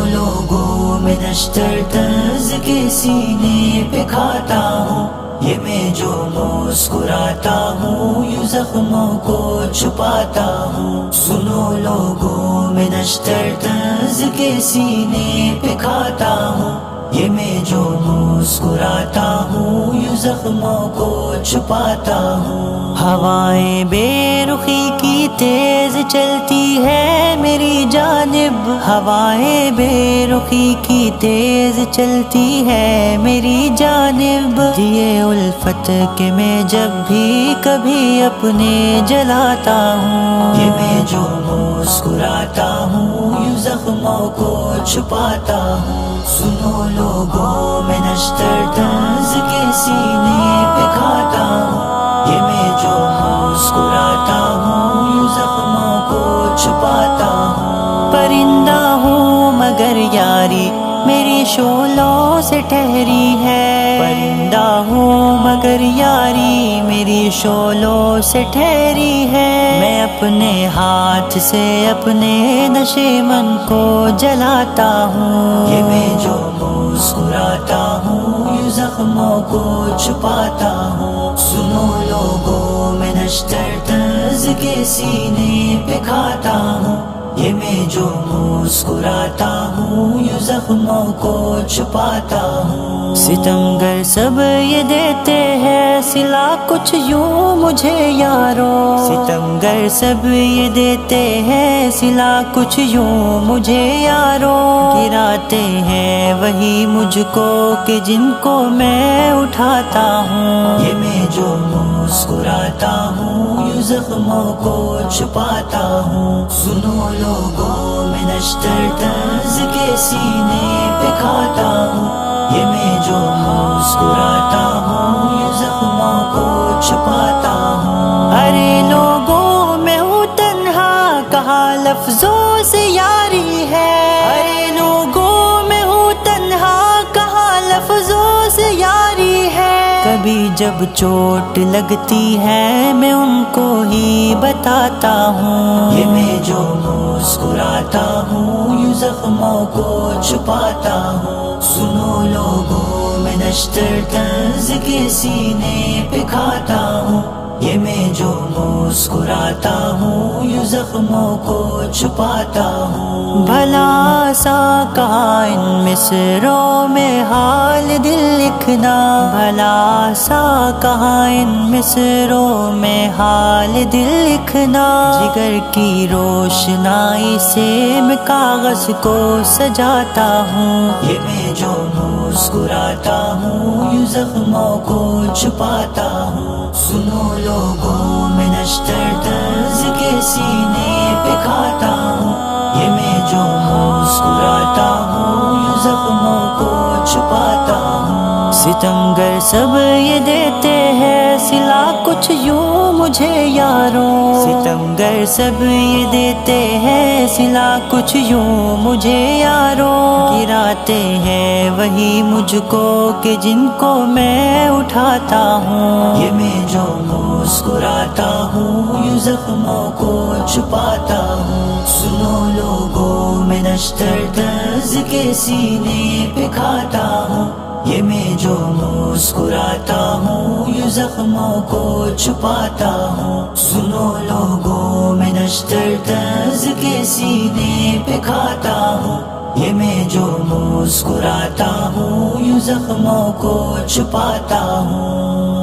لوگوں میں نشتر طنز کے سینے پہ کھاتا ہوں، یہ میں جو مسکراتا ہوں یوں زخموں کو چھپاتا ہوں۔ سنو لوگوں میں نشتر طنز کے سینے پہ کھاتا ہوں، یہ میں جو مسکراتا ہوں یوں زخموں کو چھپاتا ہوں۔ ہوائیں بے رخی کی تیز چلتی ہے میری جانب، ہوائیں بے رخی کی تیز چلتی ہے میری جانب، دیے الفت کے میں جب بھی کبھی اپنے جلاتا ہوں، یہ میں جو مسکراتا ہوں یوں زخموں کو چھپاتا ہوں۔ سنو لوگوں میں نشتر طنز کے سینے پہ کھاتا ہوں، یہ میں جو مسکراتا ہوں یوں زخموں کو چھپاتا ہوں۔ پرندہ ہوں مگر یاری میری شعلوں سے ٹھہری ہے، پرندہ ہوں مگر یاری میری شعلوں سے ٹھہری ہے، میں اپنے ہاتھ سے اپنے نشے من کو جلاتا ہوں، یہ میں جو مسکراتا ہوں یوں زخموں کو چھپاتا ہوں۔ سنو لوگوں میں نشتر طنز کے سینے پہ کھاتا ہوں، یہ میں جو مسکراتا ہوں یوں زخموں کو چھپاتا ہوں۔ ستمگر سب یہ دیتے ہیں صلہ کچھ یوں مجھے یارو، ستمگر سب یہ دیتے ہیں صلہ کچھ یوں مجھے یارو، گراتے ہیں وہی مجھ کو کہ جن کو میں اٹھاتا ہوں، یہ میں جو مسکراتا ہوں یوں زخموں کو چھپاتا ہوں۔ سنو لوگوں میں نشتر طنز کے سینے پہ کھاتا ہوں، یہ میں جو مسکراتا ہوں یوں زخموں کو چھپاتا ہوں۔ ارے لوگوں میں ہوں تنہا کہا لفظوں سے یاری ہے، ارے لوگوں میں ہوں تنہا کہا لفظوں سے یاری ہے، کبھی جب چوٹ لگتی ہے میں ان کو ہی بتاتا ہوں، یہ میں جو مسکراتا ہوں یوں زخموں کو چھپاتا ہوں۔ سنو لوگوں میں نشتر طنز کے سینے پہ کھاتا ہوں، یہ میں جو مسکراتا ہوں یوں زخموں کو چھپاتا ہوں۔ بھلا سا کہا ان مصروں میں حال دل لکھنا، بھلا سا کہا ان مصروں میں حال دل لکھنا، جگر کی روشنائی سے میں کاغذ کو سجاتا ہوں، یہ میں جو مسکراتا ہوں یوں زخموں کو چھپاتا ہوں۔ سنو لوگوں میں نشتر طنز کے سینے پہ کھاتا ہوں، یہ میں جو مسکراتا ہوں یوں زخموں کو چھپاتا ہوں۔ ستمگر سب یہ دیتے ہیں صلہ کچھ یوں مجھے یارو، ستمگر سب یہ دیتے ہیں صلہ کچھ یوں مجھے یارو، گراتے ہیں وہی مجھ کو کہ جن کو میں اٹھاتا ہوں، یہ میں جو مسکراتا ہوں یوں زخموں کو چھپاتا ہوں۔ سنو لوگوں میں نشتر طنز کے سینے پہ کھاتا ہوں، یہ میں جو مسکراتا ہوں یوں زخموں کو چھپاتا ہوں۔ سنو لوگوں میں نشتر طنز کے سینے پہ کھاتا ہوں، یہ میں جو مسکراتا ہوں یوں زخموں کو چھپاتا ہوں۔